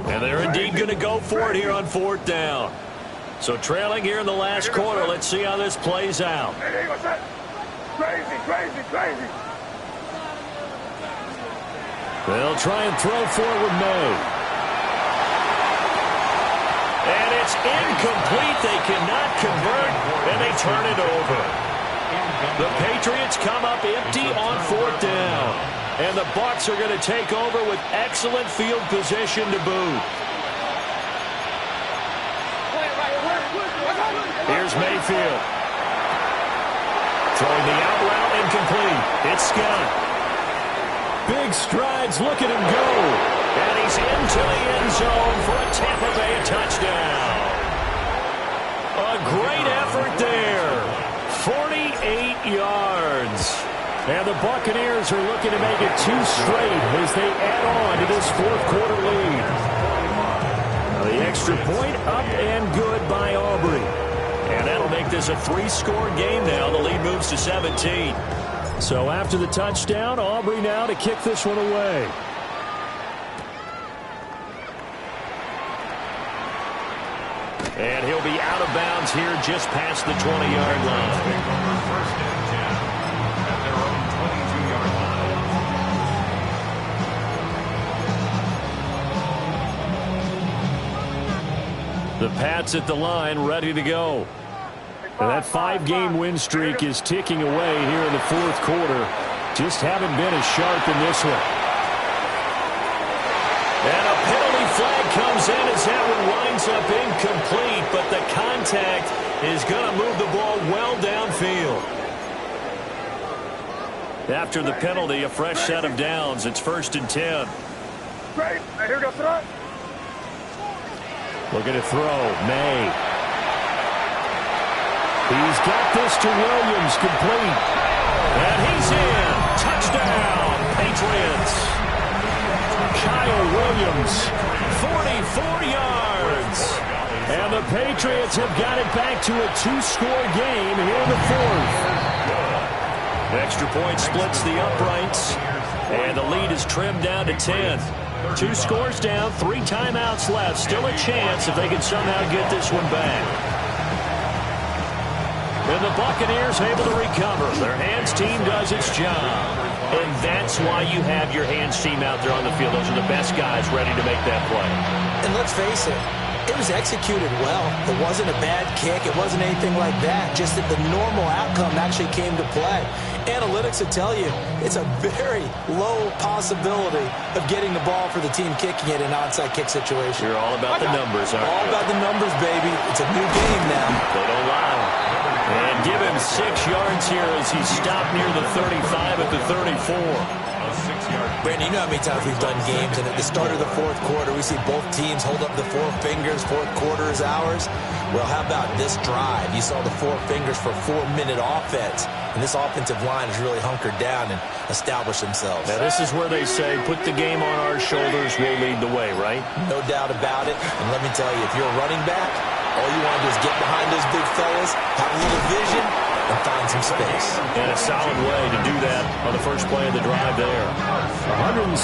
And they're indeed going to go for it here on 4th down. So trailing here in the last quarter. Let's see how this plays out. Crazy. They'll try and throw forward May. And it's incomplete. They cannot convert, and they turn it over. The Patriots come up empty on 4th down. And the Bucs are going to take over with excellent field position to boot. Here's Mayfield. Throwing the out route incomplete. It's Scott. Big strides. Look at him go. And he's into the end zone for a Tampa Bay touchdown. A great effort there. 48 yards. And the Buccaneers are looking to make it 2 straight as they add on to this 4th quarter lead. Now the extra point up and good by Aubrey. And that'll make this a 3-score game now. The lead moves to 17. So after the touchdown, Aubrey now to kick this one away. And he'll be out of bounds here just past the 20-yard line. First and 10 at their own 22-yard line. The Pats at the line, ready to go. And that 5-game win streak is ticking away here in the 4th quarter. Just haven't been as sharp in this one. And a penalty flag comes in as that one winds up incomplete, but the contact is going to move the ball well downfield. After the penalty, a fresh set of downs. It's 1st and 10. Looking to throw. May. He's got this to Williams, complete. And he's in. Touchdown, Patriots. Kyle Williams, 44 yards. And the Patriots have got it back to a 2-score game here in the 4th. Extra point splits the uprights. And the lead is trimmed down to 10. 2 scores down, 3 timeouts left. Still a chance if they can somehow get this one back. And the Buccaneers able to recover. Their hands team does its job. And that's why you have your hands team out there on the field. Those are the best guys ready to make that play. And let's face it, it was executed well. It wasn't a bad kick. It wasn't anything like that. Just that the normal outcome actually came to play. Analytics will tell you it's a very low possibility of getting the ball for the team kicking it in an onside kick situation. You're all about the numbers, aren't you? All about the numbers, baby. It's a new game now. They don't lie. And give him 6 yards here as he stopped near the 35 at the 34. Brandon, you know how many times we've done games, and at the start of the 4th quarter, we see both teams hold up the 4 fingers. 4th quarter is ours. Well, how about this drive? You saw the 4 fingers for 4-minute offense, and this offensive line has really hunkered down and established themselves. Now, this is where they say, put the game on our shoulders, we'll lead the way, right? No doubt about it. And let me tell you, if you're a running back, All you want to do is get behind those big fellas, have a little vision, and find some space. And a solid way to do that on the first play of the drive there. 117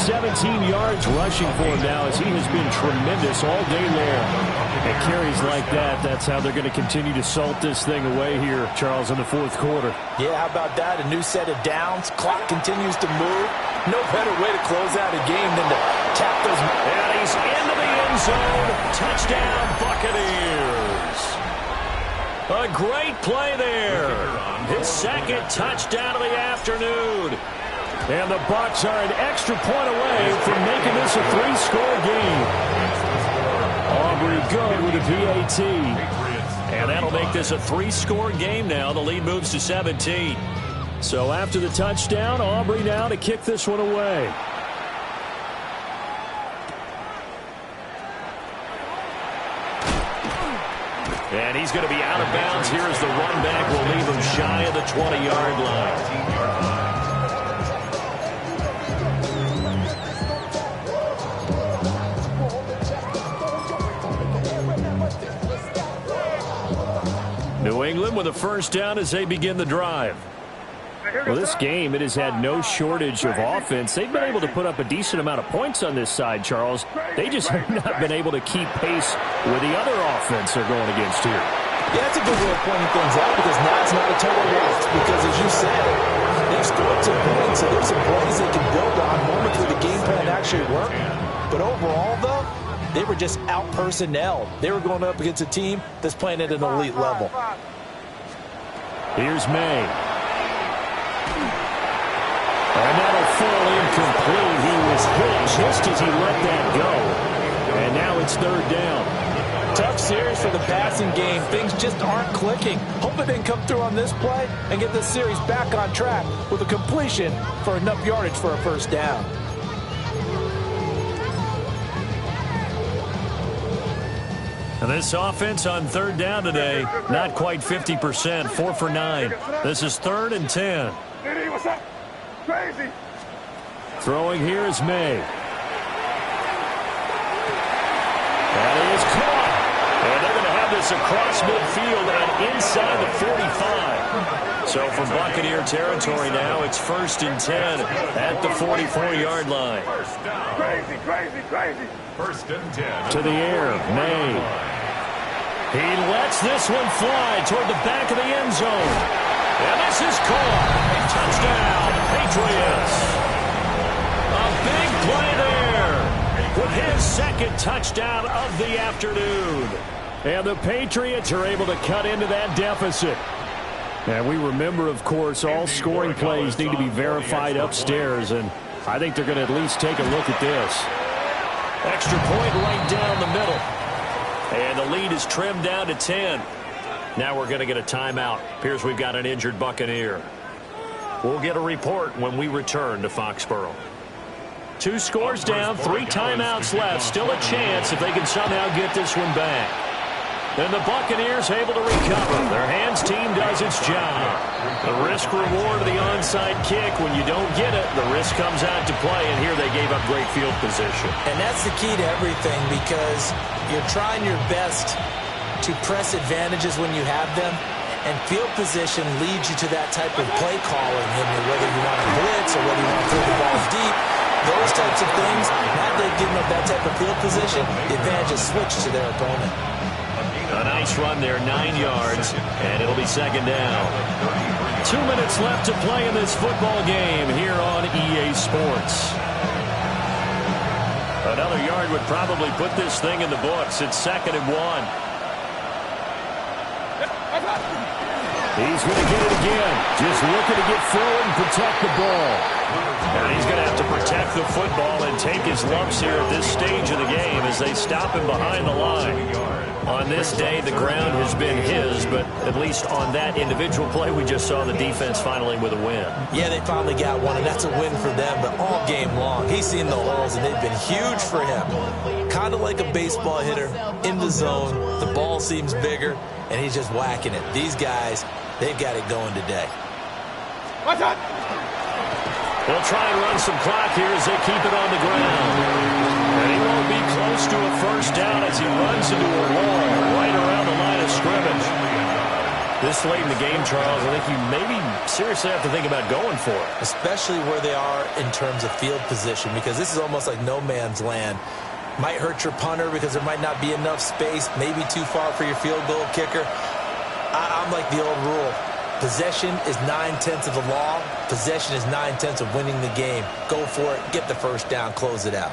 yards rushing for him now as he has been tremendous all day long. And carries like that, that's how they're going to continue to salt this thing away here, Charles, in the fourth quarter. Yeah, how about that? A new set of downs. Clock continues to move. No better way to close out a game than to tap those. And he's into the end zone. Touchdown, Buccaneers. A great play there. His second touchdown of the afternoon. And the Bucs are an extra point away from making this a 3-score game. Aubrey good with a PAT. And that'll make this a 3-score game now. The lead moves to 17. So after the touchdown, Aubrey now to kick this one away. And he's going to be out of bounds here as the run back will leave him shy of the 20-yard line. New England with a first down as they begin the drive. Well, this game, it has had no shortage of offense. They've been able to put up a decent amount of points on this side, Charles. They just have not been able to keep pace with the other offense they're going against here. Yeah, that's a good way of pointing things out because now it's not a total loss because, as you said, they've scored some points, so there's some plays they can build on, moments where the game plan actually worked. But overall, though, they were just out-personnelled. They were going up against a team that's playing at an elite level. Here's May. And that'll fall incomplete. He was hit just as he let that go. And now it's third down. Tough series for the passing game. Things just aren't clicking. Hope it didn't come through on this play and get this series back on track with a completion for enough yardage for a first down. And this offense on third down today, not quite 50%, 4 for 9. This is 3rd and 10. What's up? Crazy. Throwing here is May. That is caught. And they're going to have this across midfield and inside the 45. So from Buccaneer territory now, it's 1st and 10 at the 44-yard line. Crazy, crazy, crazy. 1st and 10. To the air, May. He lets this one fly toward the back of the end zone. And this is caught. Touchdown, Patriots. A big play there with his second touchdown of the afternoon. And the Patriots are able to cut into that deficit. And we remember, of course, all scoring plays need to be verified upstairs. And I think they're going to at least take a look at this. Extra point right down the middle. And the lead is trimmed down to 10. Now we're going to get a timeout. Appears we've got an injured Buccaneer. We'll get a report when we return to Foxborough. 2 scores down, 3 timeouts left. Still a chance if they can somehow get this one back. And the Buccaneers able to recover. Their hands team does its job. The risk reward of the onside kick. When you don't get it, the risk comes out to play. And here they gave up great field position. And that's the key to everything because you're trying your best to press advantages when you have them. And field position leads you to that type of play calling. Whether you want to blitz or whether you want to throw the ball deep. Those types of things, now they've given up that type of field position, the advantage is switched to their opponent. A nice run there, 9 yards, and it'll be 2nd down. 2 minutes left to play in this football game here on EA Sports. Another yard would probably put this thing in the books. It's 2nd and 1. He's going to get it again. Just looking to get forward and protect the ball. And he's going to have to protect the football and take his lumps here at this stage of the game as they stop him behind the line. On this day, the ground has been his, but at least on that individual play, we just saw the defense finally with a win. Yeah, they finally got one, and that's a win for them, but all game long, he's seen the holes, and they've been huge for him. Kind of like a baseball hitter in the zone. The ball seems bigger, and he's just whacking it. These guys, they've got it going today. Watch out! They'll try and run some clock here as they keep it on the ground. And he won't be close to a first down as he runs into a wall right around the line This late in the game, Charles, I think you maybe seriously have to think about going for it. Especially where they are in terms of field position, because this is almost like no man's land. Might hurt your punter because there might not be enough space, maybe too far for your field goal kicker. I'm like the old rule. Possession is 9/10 of the law. Possession is 9/10 of winning the game. Go for it, get the first down, close it out.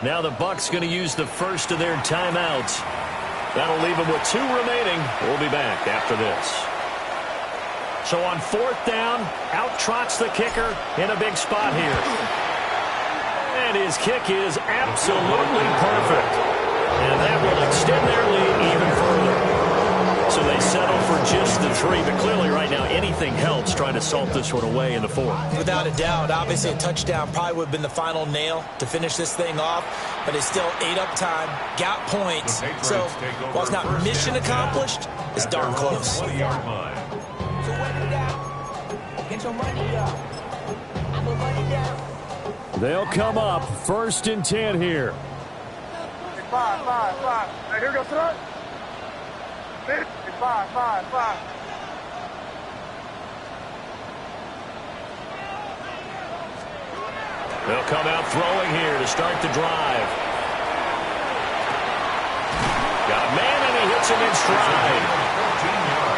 Now the Bucs going to use the first of their timeouts. That'll leave them with 2 remaining. We'll be back after this. So on 4th down, out trots the kicker in a big spot here. And his kick is absolutely perfect. And that will extend their lead even further. So they settle for just the 3, but clearly right now anything helps trying to salt this one away in the 4th. Without a doubt, obviously a touchdown probably would have been the final nail to finish this thing off, but it's still ate up time, got points. So while it's not mission accomplished, it's darn close. So They'll come up 1st and 10 here. 5. Hey, here goes front. 5. They'll come out throwing here to start the drive. Got a man and he hits him in stride.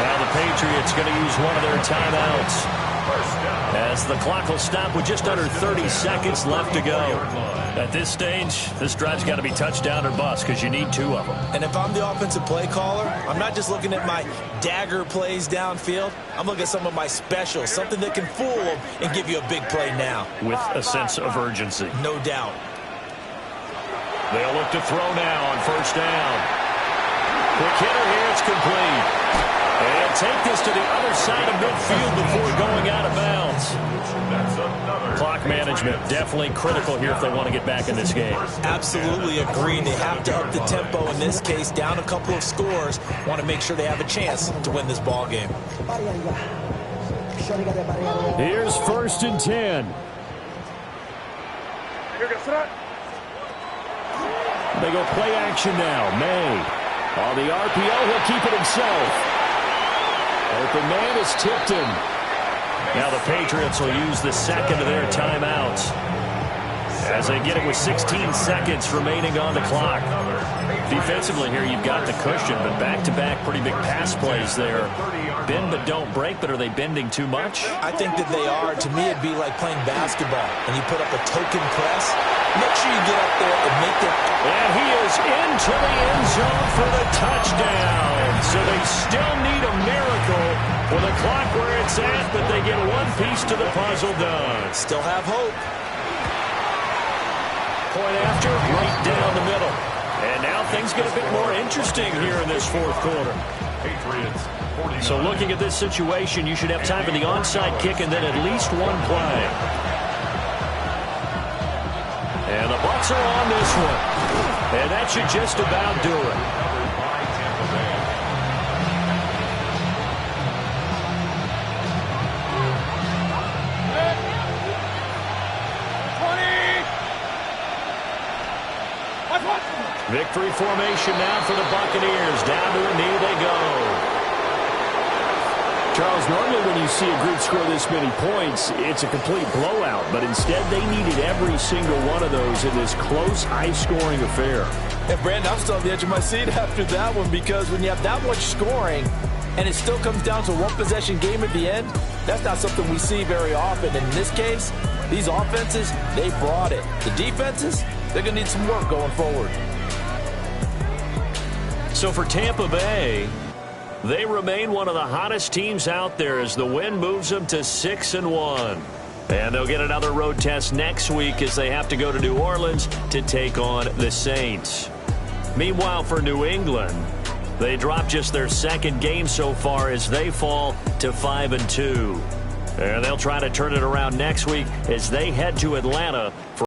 Now the Patriots going to use one of their timeouts as the clock will stop with just under 30 seconds left to go. At this stage, this drive's got to be touchdown or bust because you need 2 of them. And if I'm the offensive play caller, I'm not just looking at my dagger plays downfield. I'm looking at some of my specials, something that can fool them and give you a big play now. With a sense of urgency. No doubt. They'll look to throw now on 1st down. Quick hitter here, it's complete. And take this to the other side of midfield before going out of bounds. Clock management definitely critical here if they want to get back in this game. Absolutely agree. They have to up the tempo in this case, down a couple of scores. Want to make sure they have a chance to win this ball game. Here's 1st and 10. Here goes front. They go play action now. May. On the RPO, he'll keep it himself. Open man is tipped him. Now the Patriots will use the 2nd of their timeouts as they get it with 16 seconds remaining on the clock. Defensively here, you've got the cushion, but back-to-back pretty big pass plays there. Bend but don't break, but are they bending too much? I think that they are. To me, it'd be like playing basketball, and you put up a token press. Make sure you get up there and make it. And he is into the end zone for the touchdown. So they still need a miracle with the clock where it's at, but they get one piece to the puzzle done. Still have hope. Point after, right down the middle. And now things get a bit more interesting here in this 4th quarter. So looking at this situation, you should have time for the onside kick and then at least one play. And the Bucs are on this one. And that should just about do it. Victory formation now for the Buccaneers. Down to a knee they go. Charles, normally when you see a group score this many points, it's a complete blowout. But instead, they needed every single one of those in this close, high-scoring affair. And, Brandon, I'm still on the edge of my seat after that one because when you have that much scoring and it still comes down to a one-possession game at the end, that's not something we see very often. And in this case, these offenses, they brought it. The defenses, they're going to need some work going forward. So for Tampa Bay, they remain one of the hottest teams out there as the win moves them to 6-1. And they'll get another road test next week as they have to go to New Orleans to take on the Saints. Meanwhile, for New England, they dropped just their 2nd game so far as they fall to 5-2. And they'll try to turn it around next week as they head to Atlanta for